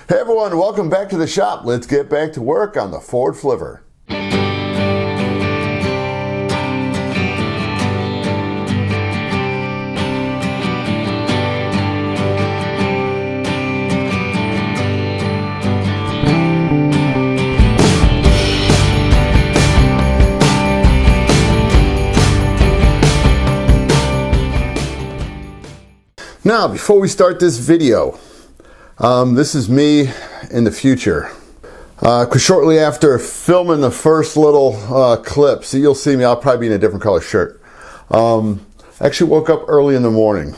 Hey everyone, welcome back to the shop. Let's get back to work on the Ford Flivver. Now, before we start this video, this is me in the future. Because shortly after filming the first little clip, so you'll see me, I'll probably be in a different color shirt. I actually woke up early in the morning,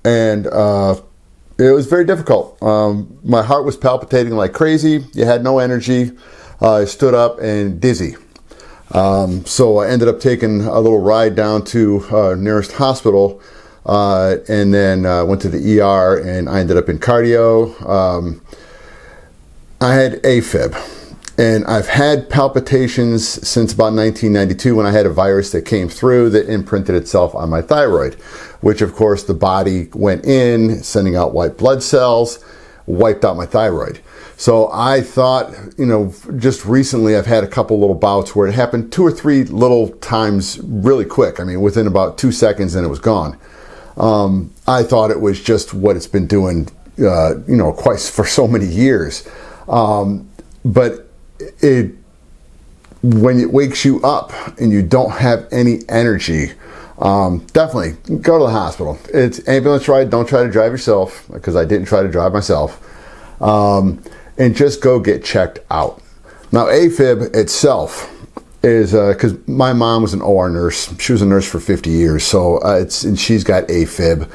and it was very difficult. My heart was palpitating like crazy. You had no energy. I stood up and dizzy. So I ended up taking a little ride down to nearest hospital. And then went to the ER, and I ended up in cardio. I had AFib, and I've had palpitations since about 1992 when I had a virus that came through that imprinted itself on my thyroid, which of course the body went in, sending out white blood cells, wiped out my thyroid. So I thought, you know, just recently I've had a couple little bouts where it happened 2 or 3 little times really quick. I mean, within about 2 seconds, and it was gone. I thought it was just what it's been doing, you know, quite for so many years. But when it wakes you up and you don't have any energy, definitely go to the hospital. It's ambulance ride. Don't try to drive yourself, because I didn't try to drive myself. And just go get checked out. Now, AFib itself is because my mom was an OR nurse. She was a nurse for 50 years, so and she's got AFib.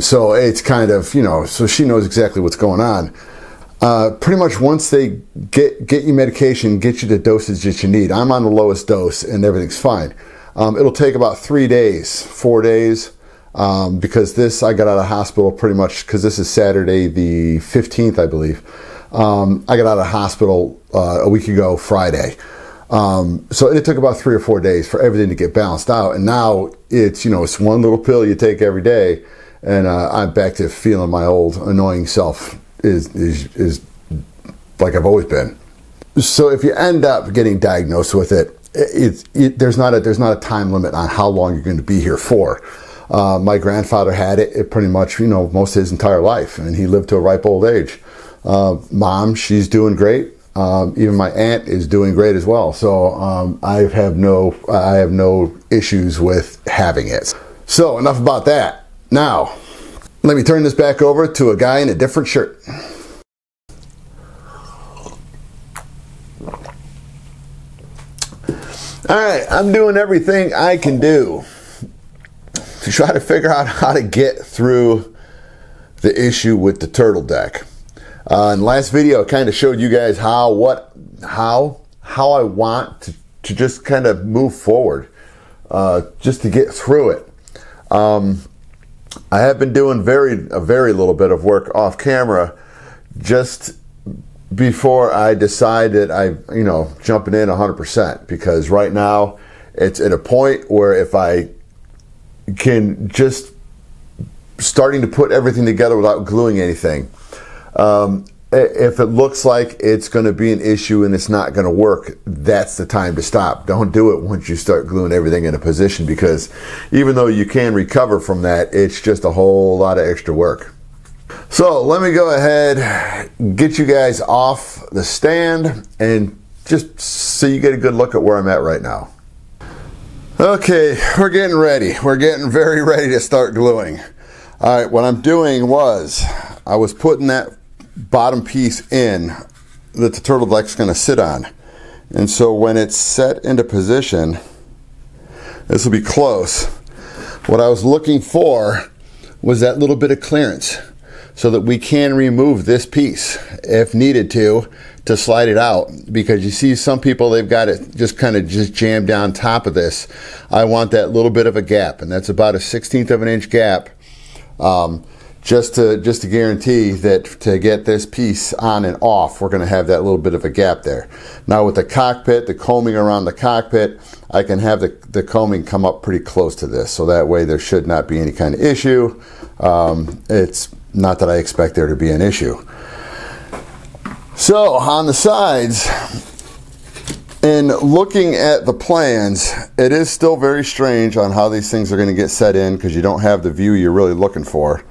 So it's kind of, you know, so she knows exactly what's going on. Pretty much once they get you medication, get you the dosage that you need. I'm on the lowest dose, and everything's fine. It'll take about 3 days, 4 days, because I got out of hospital pretty much, because this is Saturday the 15th, I believe. I got out of hospital a week ago, Friday. So it took about 3 or 4 days for everything to get balanced out, and now it's, you know, it's one little pill you take every day, and I'm back to feeling my old annoying self is like I've always been. So if you end up getting diagnosed with it, there's not a time limit on how long you're going to be here for. My grandfather had it pretty much, you know, most of his entire life, and he lived to a ripe old age. Mom, she's doing great. Even my aunt is doing great as well. So I have no issues with having it. So enough about that. Now, let me turn this back over to a guy in a different shirt. All right, I'm doing everything I can do to try to figure out how to get through the issue with the turtle deck. In the last video, I kind of showed you guys how I want to just kind of move forward, just to get through it. I have been doing a very little bit of work off camera, just before I decide that jumping in 100%, because right now it's at a point where if I can just starting to put everything together without gluing anything. If it looks like it's going to be an issue and it's not going to work, that's the time to stop. Don't do it once you start gluing everything in a position, because even though you can recover from that, it's just a whole lot of extra work. So let me go ahead, get you guys off the stand, and just so you get a good look at where I'm at right now. Okay, we're getting ready. We're getting very ready to start gluing. All right, what I'm doing was I was putting that bottom piece in that the turtle deck's going to sit on, and so when it's set into position, this will be close. What I was looking for was that little bit of clearance so that we can remove this piece if needed to slide it out, because you see some people, they've got it just kind of just jammed down top of this. I want that little bit of a gap, and that's about a 1/16 of an inch gap. Just to guarantee that to get this piece on and off, we're going to have that little bit of a gap there. Now with the cockpit, the combing around the cockpit, I can have the combing come up pretty close to this, so that way there should not be any kind of issue. It's not that I expect there to be an issue. So on the sides, in looking at the plans, it is still very strange on how these things are going to get set in, because you don't have the view you're really looking for.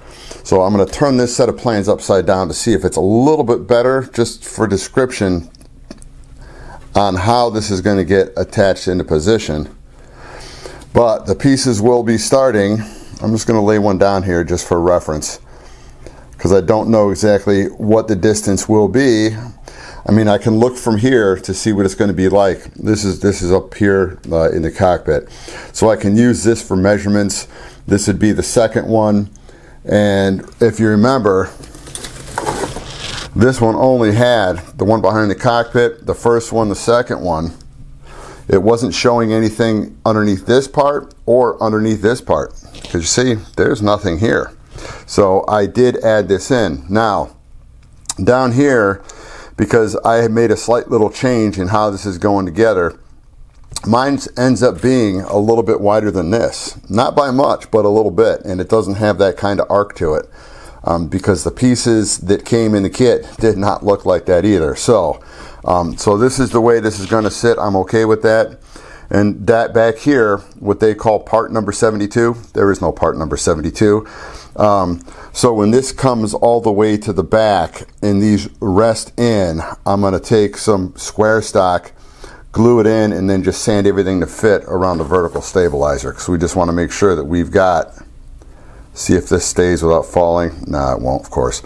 So I'm going to turn this set of plans upside down to see if it's a little bit better, just for description on how this is going to get attached into position. But the pieces will be starting. I'm just going to lay one down here just for reference, because I don't know exactly what the distance will be. I mean, I can look from here to see what it's going to be like. This is up here in the cockpit. So I can use this for measurements. This would be the second one. And if you remember, this one only had the one behind the cockpit, the first one, the second one. It wasn't showing anything underneath this part or underneath this part. Because you see, there's nothing here. So I did add this in. Now, down here, because I had made a slight little change in how this is going together, mine ends up being a little bit wider than this. Not by much, but a little bit. And it doesn't have that kind of arc to it. Because the pieces that came in the kit did not look like that either. So this is the way this is going to sit. I'm okay with that. And that back here, what they call part number 72, there is no part number 72. So when this comes all the way to the back and these rest in, I'm going to take some square stock, glue it in, and then just sand everything to fit around the vertical stabilizer. Because we just want to make sure that we've got, see if this stays without falling. No, it won't, of course.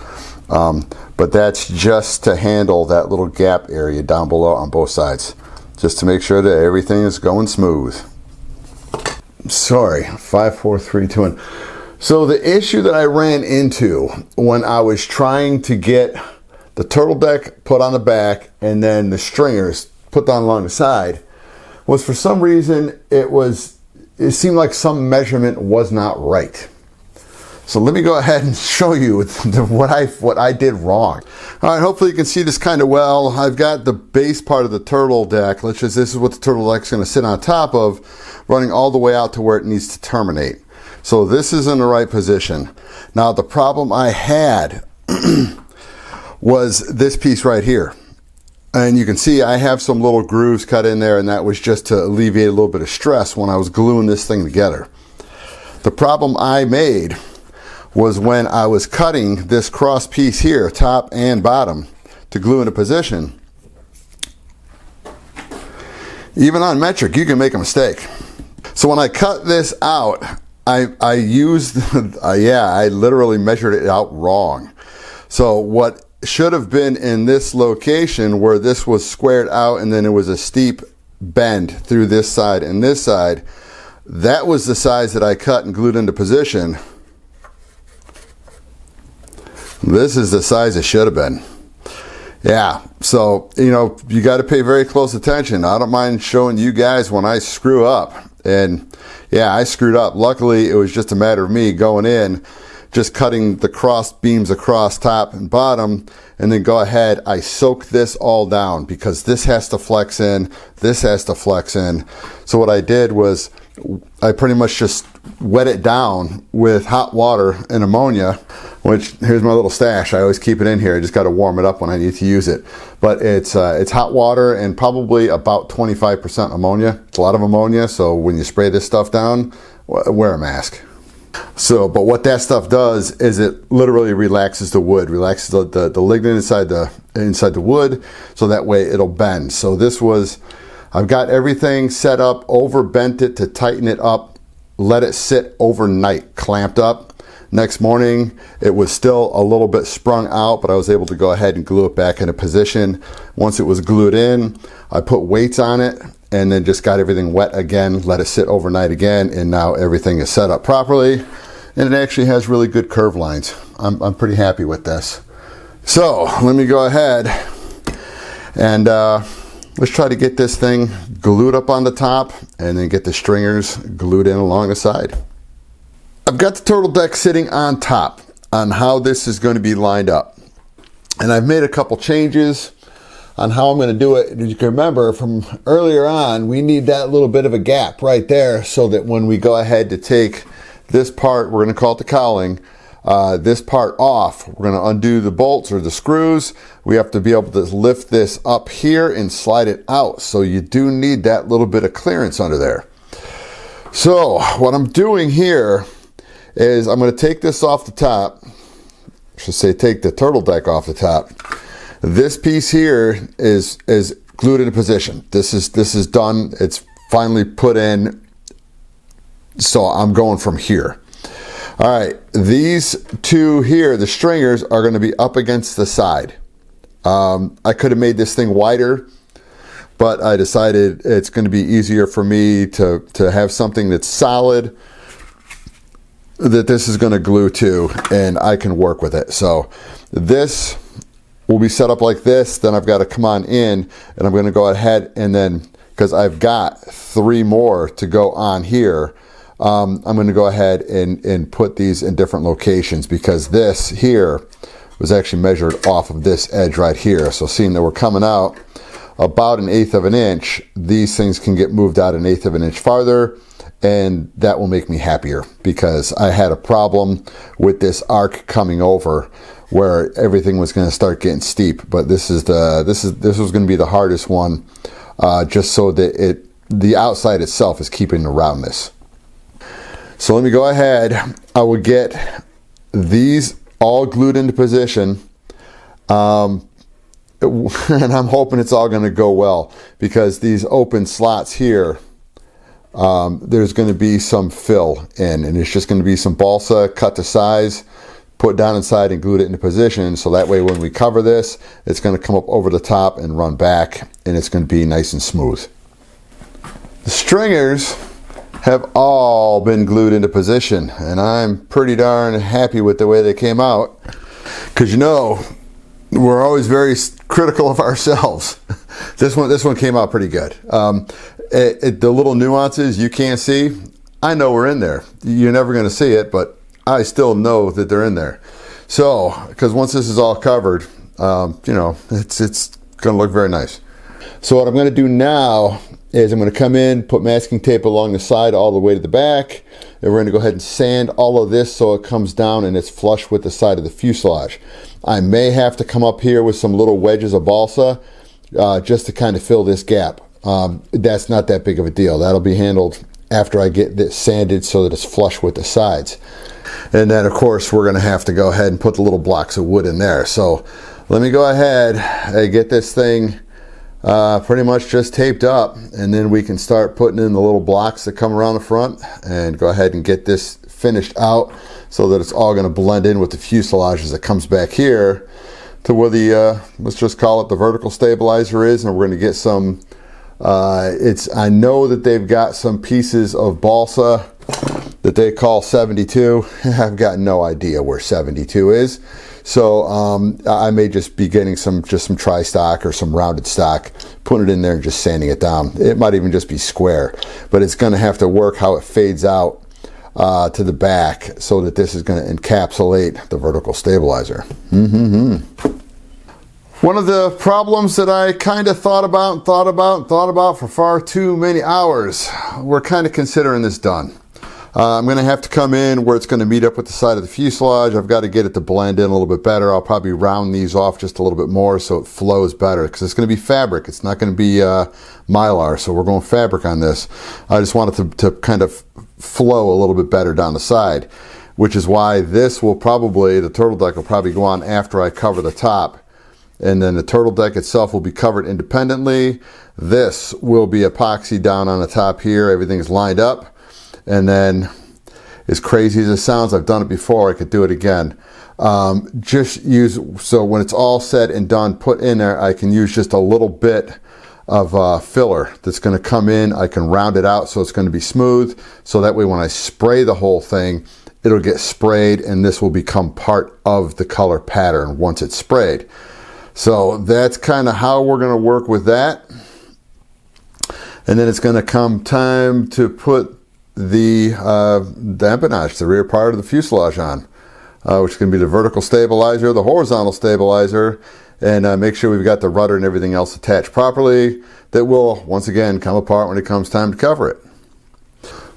But that's just to handle that little gap area down below on both sides, just to make sure that everything is going smooth. Sorry, 5, 4, 3, 2, 1. So the issue that I ran into when I was trying to get the turtle deck put on the back and then the stringers put down along the side was, for some reason, it seemed like some measurement was not right. So let me go ahead and show you what I did wrong. All right, hopefully you can see this kind of well. I've got the base part of the turtle deck. This is what the turtle deck is going to sit on top of, running all the way out to where it needs to terminate. So this is in the right position. Now the problem I had was this piece right here. And you can see I have some little grooves cut in there, and that was just to alleviate a little bit of stress when I was gluing this thing together. The problem I made was when I was cutting this cross piece here, top and bottom, to glue into position. Even on metric, you can make a mistake. So when I cut this out, I used, I literally measured it out wrong. So what should have been in this location where this was squared out and then it was a steep bend through this side and this side, that was the size that I cut and glued into position. This is the size it should have been. Yeah, so, you got to pay very close attention. I don't mind showing you guys when I screw up. And yeah, I screwed up. Luckily, it was just a matter of me going in, just cutting the cross beams across top and bottom, and then go ahead. I soak this all down because this has to flex in, this has to flex in. So what I did was I pretty much just wet it down with hot water and ammonia, which, here's my little stash. I always keep it in here. I just got to warm it up when I need to use it. But it's hot water and probably about 25% ammonia. It's a lot of ammonia, so when you spray this stuff down, wear a mask. So, but what that stuff does is it literally relaxes the wood, relaxes the lignin inside the wood, so that way it'll bend. So this was, I've got everything set up, over bent it to tighten it up, let it sit overnight, clamped up. Next morning, it was still a little bit sprung out, but I was able to go ahead and glue it back into position. Once it was glued in, I put weights on it and then just got everything wet again, let it sit overnight again, and now everything is set up properly. And it actually has really good curve lines. I'm pretty happy with this. So let me go ahead and let's try to get this thing glued up on the top and then get the stringers glued in along the side. I've got the turtle deck sitting on top on how this is going to be lined up. And I've made a couple changes on how I'm going to do it. And you can remember from earlier on, we need that little bit of a gap right there so that when we go ahead to take this part, we're going to call it the cowling, this part off. We're going to undo the bolts or the screws. We have to be able to lift this up here and slide it out. So you do need that little bit of clearance under there. So what I'm doing here is I'm going to take this off the top. I should say take the turtle deck off the top. This piece here is glued into position. This is done. It's finally put in. So I'm going from here. All right, these two here, the stringers, are going to be up against the side. I could have made this thing wider, but I decided it's going to be easier for me to have something that's solid that this is going to glue to, and I can work with it. So this will be set up like this. Then I've got to come on in, and I'm going to go ahead and then, because I've got 3 more to go on here, I'm going to go ahead and put these in different locations, because this here was actually measured off of this edge right here. So seeing that we're coming out about 1/8 of an inch, these things can get moved out 1/8 of an inch farther, and that will make me happier, because I had a problem with this arc coming over where everything was going to start getting steep. But this was going to be the hardest one, just so that the outside itself is keeping the roundness. So let me go ahead. I will get these all glued into position, and I'm hoping it's all going to go well, because these open slots here, there's going to be some fill in, and it's just going to be some balsa cut to size, put down inside and glued it into position, so that way when we cover this, it's going to come up over the top and run back, and it's going to be nice and smooth. The stringers have all been glued into position, and I'm pretty darn happy with the way they came out, because you know we're always very critical of ourselves. This one came out pretty good. The little nuances you can't see, I know we're in there. You're never going to see it, but I still know that they're in there. So, because once this is all covered, you know, it's going to look very nice. So what I'm going to do now is I'm going to come in, put masking tape along the side all the way to the back, and we're going to go ahead and sand all of this so it comes down and it's flush with the side of the fuselage. I may have to come up here with some little wedges of balsa just to kind of fill this gap. That's not that big of a deal. That'll be handled after I get this sanded so that it's flush with the sides. And then of course we're going to have to go ahead and put the little blocks of wood in there. So let me go ahead and get this thing pretty much just taped up, and then we can start putting in the little blocks that come around the front and go ahead and get this finished out so that it's all going to blend in with the fuselage as it comes back here to where the let's just call it the vertical stabilizer is. And we're going to get some I know that they've got some pieces of balsa that they call 72. I've got no idea where 72 is. So I may just be getting some tri-stock or some rounded stock, putting it in there and just sanding it down. It might even just be square, but it's going to have to work how it fades out to the back so that this is going to encapsulate the vertical stabilizer. One of the problems that I kind of thought about for far too many hours, we're kind of considering this done. I'm going to have to come in where it's going to meet up with the side of the fuselage. I've got to get it to blend in a little bit better. I'll probably round these off just a little bit more so it flows better, because it's going to be fabric. It's not going to be mylar, so we're going fabric on this. I just want it to kind of flow a little bit better down the side, which is why this will probably, the turtle deck will probably go on after I cover the top. And then the turtle deck itself will be covered independently. This will be epoxy down on the top here. Everything's lined up. And then, as crazy as it sounds, I've done it before, I could do it again. Just use, so when it's all said and done, put in there, I can use just a little bit of filler that's going to come in. I can round it out so it's going to be smooth. So that way when I spray the whole thing, it'll get sprayed, and this will become part of the color pattern once it's sprayed. So that's kind of how we're going to work with that. And then it's going to come time to put the empennage, the rear part of the fuselage on, which is going to be the vertical stabilizer, the horizontal stabilizer, and make sure we've got the rudder and everything else attached properly. That will once again come apart when it comes time to cover it.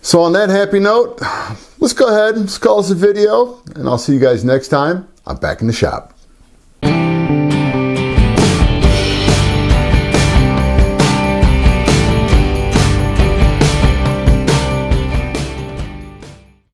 So on that happy note, let's go ahead and call this a video, and I'll see you guys next time. I'm back in the shop.